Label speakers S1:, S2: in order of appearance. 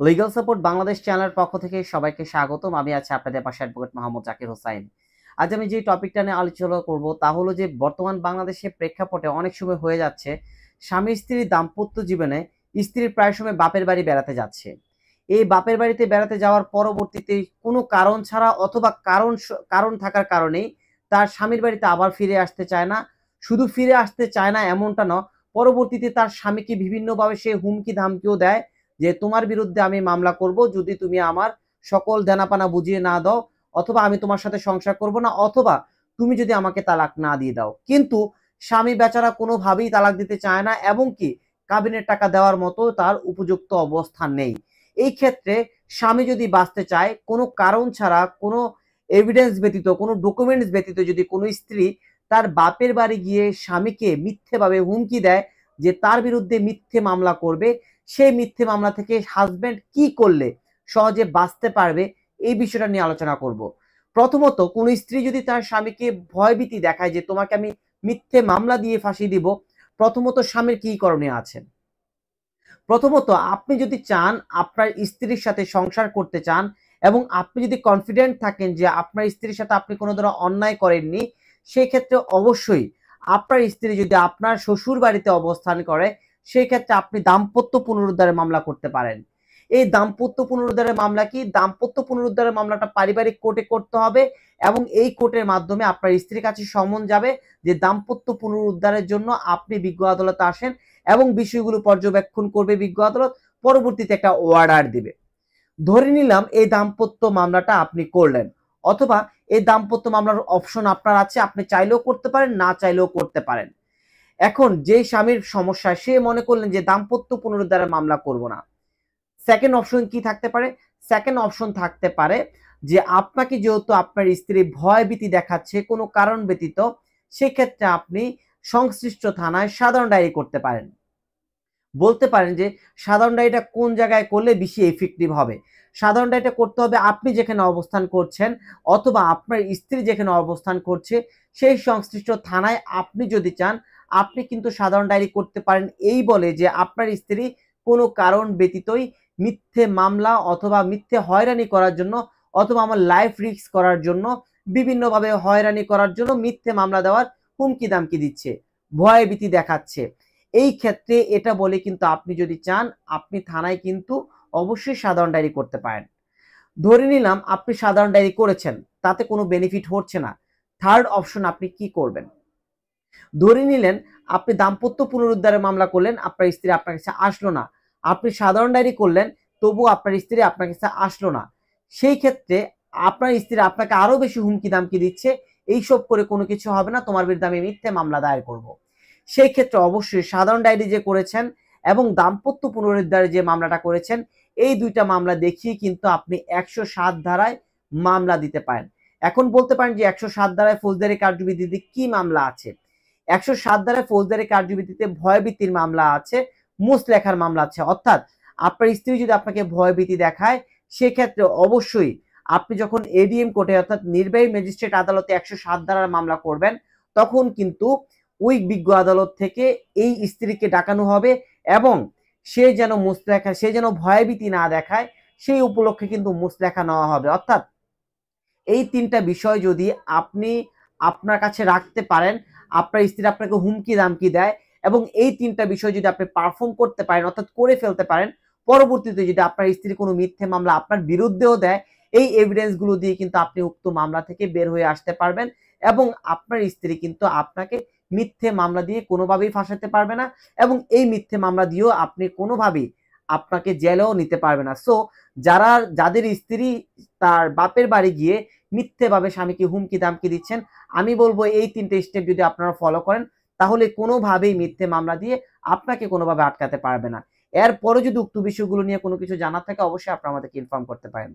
S1: Legal support Bangladesh চ্যানেলের পক্ষ থেকে সবাইকে স্বাগতম। আমি আছি আপনাদের পাশে অ্যাডভোকেট মোহাম্মদ জাকির হোসাইন। আজ আমি যে টপিকটা নিয়ে আলোচনা করব তা হলো যে বর্তমান বাংলাদেশের প্রেক্ষাপটে অনেক সময় হয়ে যাচ্ছে স্বামী স্ত্রীর দাম্পত্য জীবনে স্ত্রী প্রায় সময় বাপের বাড়ি বেড়াতে যাচ্ছে। এই বাপের বাড়িতে বেড়াতে যাওয়ার পরবর্তীতে কোনো কারণ ছাড়া অথবা কারণ থাকার কারণেই তার স্বামীর বাড়িতে আবার ফিরে আসতে চায় না। শুধু ফিরে আসতে চায় না এমনটা নয়, পরবর্তীতে তার স্বামীকে বিভিন্নভাবে সে হুমকি ধামকিও দেয় যে তোমার বিরুদ্ধে আমি মামলা করব যদি তুমি আমার সকল দেনাপানা বুঝিয়ে না দাও, অথবা আমি তোমার সাথে সংসার করব না, অথবা তুমি যদি আমাকে তালাক না দিয়ে দাও। কিন্তু স্বামী বেচারা কোনোভাবেই তালাক দিতে চায় না, এবং কি কাবিনের টাকা দেওয়ার মতো তার উপযুক্ত অবস্থান নেই। এই ক্ষেত্রে স্বামী যদি বাঁচতে চায়, কোনো কারণ ছাড়া, কোনো এভিডেন্স ব্যতীত, কোনো ডকুমেন্টস ব্যতীত যদি কোনো স্ত্রী তার বাপের বাড়ি গিয়ে স্বামীকে মিথ্যেভাবে হুমকি দেয় যে তার বিরুদ্ধে মিথ্যে মামলা করবে, সেই মিথ্যে মামলা থেকে হাজবেন্ড কি করলে সহজে বাঁচতে পারবে, এই বিষয়টা নিয়ে আলোচনা করব। প্রথমত, কোন স্ত্রী যদি তার স্বামীকে ভয়ভীতি দেখায় যে তোমাকে আমি মিথ্যে মামলা দিয়ে ফাঁসি দিব, প্রথমত স্বামীর কি করণীয় আছে? প্রথমত, আপনি যদি চান আপনার স্ত্রীর সাথে সংসার করতে চান, এবং আপনি যদি কনফিডেন্ট থাকেন যে আপনার স্ত্রীর সাথে আপনি কোনো ধরনের অন্যায় করেননি, সেই ক্ষেত্রে অবশ্যই আপনার স্ত্রী যদি আপনার শ্বশুর বাড়িতে অবস্থান করে, সেই ক্ষেত্রে আপনি দাম্পত্য পুনরুদ্ধারের মামলা করতে পারেন। এই দাম্পত্য পুনরুদ্ধারের মামলা কি? দাম্পত্য পুনরুদ্ধারের মামলাটা পারিবারিক কোর্টে করতে হবে, এবং এই কোর্টের মাধ্যমে আপনার স্ত্রীর কাছে সমন যাবে যে দাম্পত্য পুনরুদ্ধারের জন্য আপনি বিজ্ঞ আদালতে আসেন, এবং বিষয়গুলো পর্যবেক্ষণ করবে বিজ্ঞ আদালত, পরবর্তীতে একটা অর্ডার দিবে। ধরে নিলাম এই দাম্পত্য মামলাটা আপনি করলেন, অথবা এই দাম্পত্য মামলার অপশন আপনার আছে, আপনি চাইলেও করতে পারেন, না চাইলেও করতে পারেন। এখন যে স্বামীর সমস্যা, সে মনে করলেন যে দাম্পত্য পুনরুদ্ধারের মামলা করব না, সেকেন্ড অপশন কি থাকতে পারে? সেকেন্ড অপশন থাকতে পারে যে আপনাকে যেহেতু আপনার স্ত্রী ভয়ভীতি দেখাচ্ছে কোনো কারণ ব্যতীত, সেক্ষেত্রে আপনি সংশ্লিষ্ট থানায় সাধারণ ডায়েরি করতে পারেন। বলতে পারেন যে সাধারণ ডায়েরিটা কোন জায়গায় করলে বেশি এফেক্টিভ হবে। সাধারণ ডায়েরিটা করতে হবে আপনি যেখানে অবস্থান করছেন, অথবা আপনার স্ত্রী যেখানে অবস্থান করছে সেই সংশ্লিষ্ট থানায় আপনি যদি চান, আপনি কিন্তু সাধারণ ডায়েরি করতে পারেন, এই বলে যে আপনার স্ত্রী কোনো কারণ ব্যতীতই মিথ্যে মামলা অথবা মিথ্যে হয়রানি করার জন্য, অথবা আমার লাইফ রিস্ক করার জন্য, বিভিন্নভাবে হয়রানি করার জন্য মিথ্যে মামলা দেওয়ার হুমকি দামকি দিচ্ছে, ভয়ভীতি দেখাচ্ছে। এই ক্ষেত্রে এটা বলে কিন্তু আপনি যদি চান, আপনি থানায় কিন্তু অবশ্যই সাধারণ ডায়েরি করতে পারেন। ধরে নিলাম আপনি সাধারণ ডায়েরি করেছেন, তাতে কোনো বেনিফিট হচ্ছে না। থার্ড অপশন আপনি কি করবেন? ধরে নিলেন আপনি দাম্পত্য পুনরুদ্ধারের মামলা করলেন, আপনার স্ত্রী আপনার কাছে আসলো না। আপনি সাধারণ ডায়েরি করলেন, তবু আপনার স্ত্রী আপনার কাছে আসলো না। সেই ক্ষেত্রে আপনার স্ত্রী আপনাকে আরো বেশি হুমকি দামকি দিচ্ছে, এইসব করে কোনো কিছু হবে না, তোমার বিরুদ্ধে আমি মিথ্যে মামলা দায়ের করব। সেই ক্ষেত্রে অবশ্যই সাধারণ ডায়েরি যে করেছেন এবং দাম্পত্য পুনরুদ্ধারের যে মামলাটা করেছেন, এই দুইটা মামলা দেখিয়ে কিন্তু আপনি 107 ধারায় মামলা দিতে পারেন। এখন বলতে পারেন যে 107 ধারায় ফৌজদারি কার্যবিধিতে কি মামলা আছে? 107 ধারায় ফৌজদারি কার্যবিধিতে ভয়ভীতির মামলা আছে, মুচলেখার মামলা আছে। অর্থাৎ আপনার স্ত্রী যদি আপনাকে ভয়ভীতি দেখায়, সেক্ষেত্রে অবশ্যই আপনি যখন এডিএম কোর্টে অর্থাৎ নির্বাহী ম্যাজিস্ট্রেট আদালতে 107 ধারার মামলা করবেন, তখন কিন্তু ওই বিজ্ঞ আদালত থেকে এই স্ত্রীকে ডাকানো হবে, এবং সে যেন ভয়ভীতি না দেখায়, সেই উপলক্ষে কিন্তু মুচলেখা নেওয়া হবে। অর্থাৎ এই তিনটা বিষয় যদি আপনি আপনার কাছে রাখতে পারেন, আপনার স্ত্রী আপনাকে হুমকি দামকি দেয়, এবং এই তিনটা বিষয় যদি আপনি পারফর্ম করতে পারেন, অর্থাৎ করে ফেলতে পারেন, পরবর্তীতে যদি আপনার স্ত্রী কোনো মিথ্যে মামলা আপনার বিরুদ্ধেও দেয়, এই এভিডেন্স গুলো দিয়ে কিন্তু আপনি উক্ত মামলা থেকে বের হয়ে আসতে পারবেন, এবং আপনার স্ত্রী কিন্তু আপনাকে মিথ্যে মামলা দিয়ে কোনোভাবেই ফাঁসাতে পারবে না, এবং এই মিথ্যে মামলা দিয়েও আপনি কোনোভাবেই আপনাকে জেলেও নিতে পারবে না। সো যাদের স্ত্রী তার বাপের বাড়ি গিয়ে মিথ্যেভাবে স্বামীকে হুমকি দামকি দিচ্ছেন, আমি বলবো এই তিনটে স্টেপ যদি আপনারা ফলো করেন, তাহলে কোনোভাবেই মিথ্যে মামলা দিয়ে আপনাকে কোনোভাবে আটকাতে পারবে না। এরপরে যদি উক্ত বিষয়গুলো নিয়ে কোনো কিছু জানার থাকে, অবশ্যই আপনারা আমাদেরকে ইনফর্ম করতে পারেন।